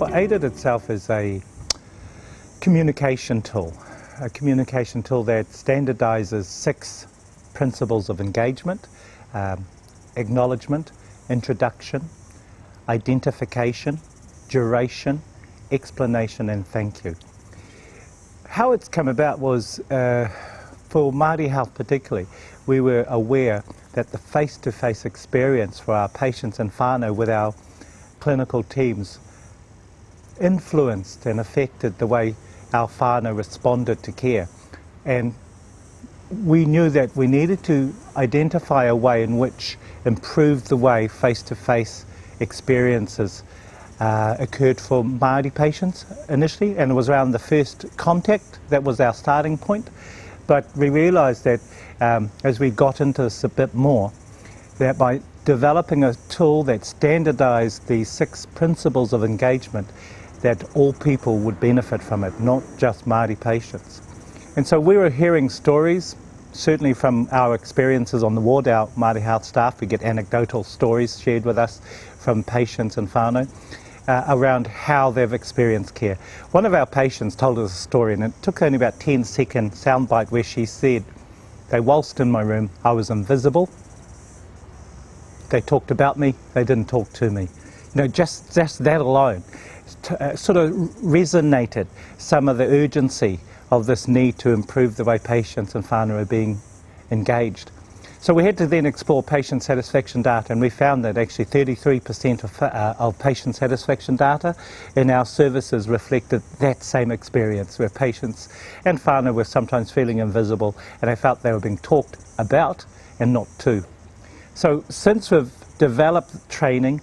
Well, AIDED itself is a communication tool that standardizes 6 principles of engagement: acknowledgement, introduction, identification, duration, explanation, and thank you. How it's come about was, for Māori Health particularly, we were aware that the face-to-face experience for our patients and whānau with our clinical teams influenced and affected the way our whānau responded to care. And we knew that we needed to identify a way in which improved the way face-to-face experiences occurred for Māori patients initially, and it was around the first contact that was our starting point. But we realised that as we got into this a bit more, that by developing a tool that standardised these 6 principles of engagement, that all people would benefit from it, not just Māori patients. And so we were hearing stories, certainly from our experiences on the ward, our Māori Health staff. We get anecdotal stories shared with us from patients and whānau around how they've experienced care. One of our patients told us a story, and it took only about 10-second soundbite, where she said, "They waltzed in my room, I was invisible. They talked about me, they didn't talk to me." You know, just that alone sort of resonated some of the urgency of this need to improve the way patients and whānau are being engaged. So we had to then explore patient satisfaction data, and we found that actually 33% of patient satisfaction data in our services reflected that same experience, where patients and whānau were sometimes feeling invisible and they felt they were being talked about and not to. So since we've developed training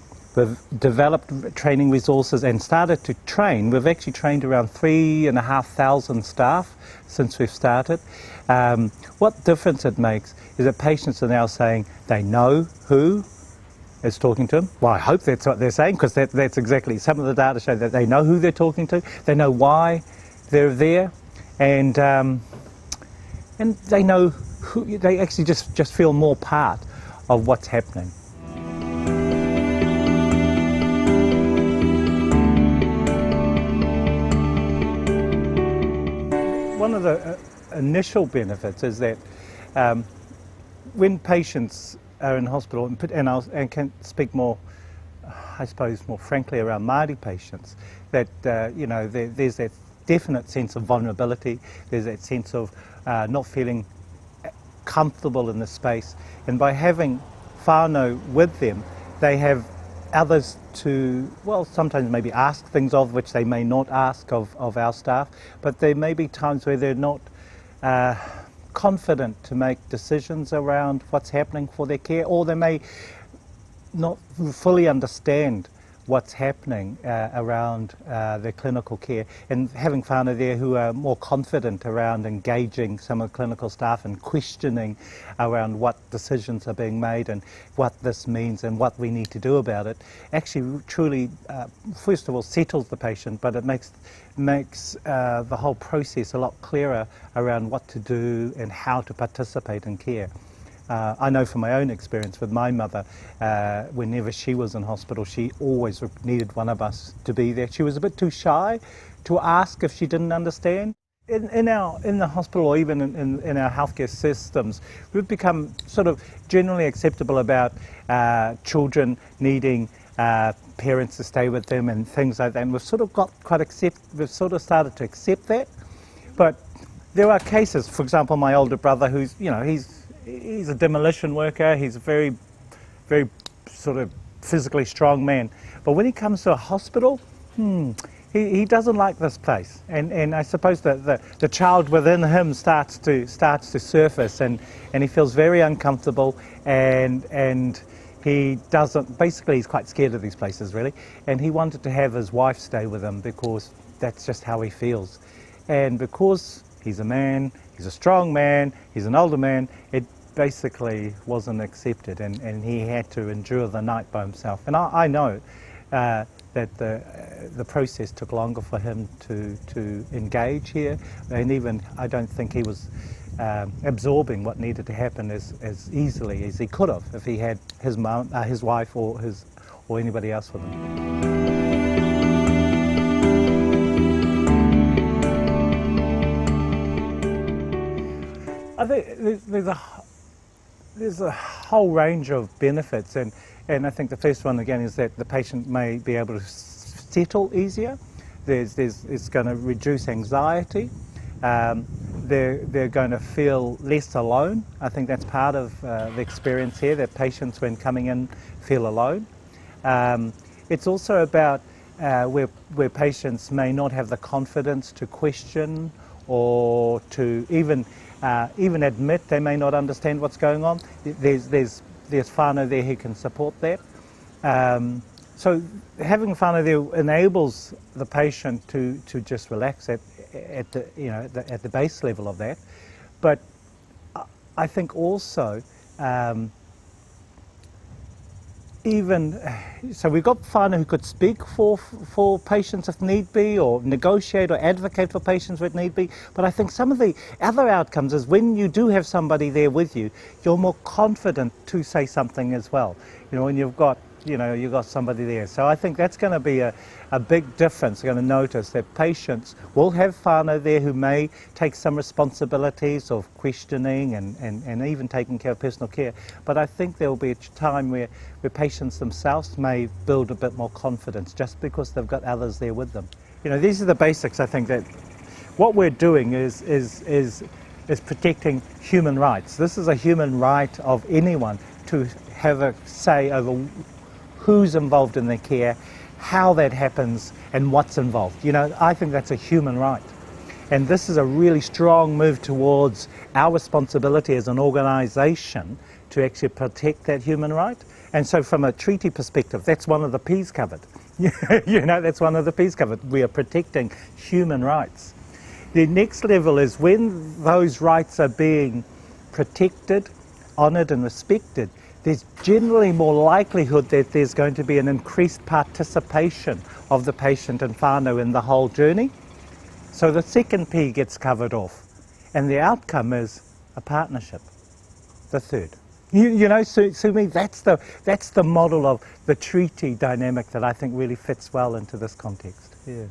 resources and started to train, we've actually trained around 3,500 staff since we've started. What difference it makes is that patients are now saying they know who is talking to them. Well, I hope that's what they're saying, because that's exactly, some of the data show that they know who they're talking to, they know why they're there, and they know who, they actually just feel more part of what's happening. One of the initial benefits is that when patients are in hospital, and can speak more, I suppose, more frankly around Māori patients, that you know, there's that definite sense of vulnerability, there's that sense of not feeling comfortable in the space, and by having whānau with them, they have others to, well, sometimes maybe ask things of which they may not ask of our staff, but there may be times where they're not confident to make decisions around what's happening for their care, or they may not fully understand what's happening around their clinical care, and having whānau there who are more confident around engaging some of the clinical staff and questioning around what decisions are being made and what this means and what we need to do about it, actually truly, first of all, settles the patient, but it makes the whole process a lot clearer around what to do and how to participate in care. I know from my own experience with my mother, whenever she was in hospital, she always needed one of us to be there. She was a bit too shy to ask if she didn't understand. In the hospital, or even in our healthcare systems, we've become sort of generally acceptable about children needing parents to stay with them and things like that. And we've sort of we've sort of started to accept that. But there are cases, for example, my older brother, who's, you know, he's a demolition worker, he's a very, very sort of physically strong man. But when he comes to a hospital, he doesn't like this place. And I suppose that the child within him starts to surface, and he feels very uncomfortable, and he doesn't, basically he's quite scared of these places really, and he wanted to have his wife stay with him because that's just how he feels. And because he's a man, he's a strong man, he's an older man, it basically wasn't accepted, and he had to endure the night by himself. And I know that the process took longer for him to engage here, and even I don't think he was absorbing what needed to happen as easily as he could have if he had his mum, his wife, or anybody else with him. I think there's a whole range of benefits, and I think the first one again is that the patient may be able to settle easier. It's going to reduce anxiety. They're going to feel less alone. I think that's part of the experience here, that patients when coming in feel alone. It's also about where patients may not have the confidence to question or to even admit they may not understand what's going on. There's whānau there who can support that. So having whānau there enables the patient to just relax at the base level of that. But I think also so we've got whānau who could speak for patients if need be, or negotiate or advocate for patients if need be. But I think some of the other outcomes is when you do have somebody there with you, you're more confident to say something as well. When you've got somebody there. So I think that's going to be a big difference. You're going to notice that patients will have whānau there who may take some responsibilities of questioning and even taking care of personal care. But I think there will be a time where patients themselves may build a bit more confidence just because they've got others there with them. These are the basics. I think that what we're doing is protecting human rights. This is a human right of anyone to have a say over who's involved in their care, how that happens, and what's involved. I think that's a human right. And this is a really strong move towards our responsibility as an organisation to actually protect that human right. And so from a treaty perspective, that's one of the P's covered. That's one of the P's covered. We are protecting human rights. The next level is when those rights are being protected, honoured and respected, there's generally more likelihood that there's going to be an increased participation of the patient and whānau in the whole journey. So the second P gets covered off, and the outcome is a partnership, the third. To me, that's the model of the treaty dynamic that I think really fits well into this context. Yeah.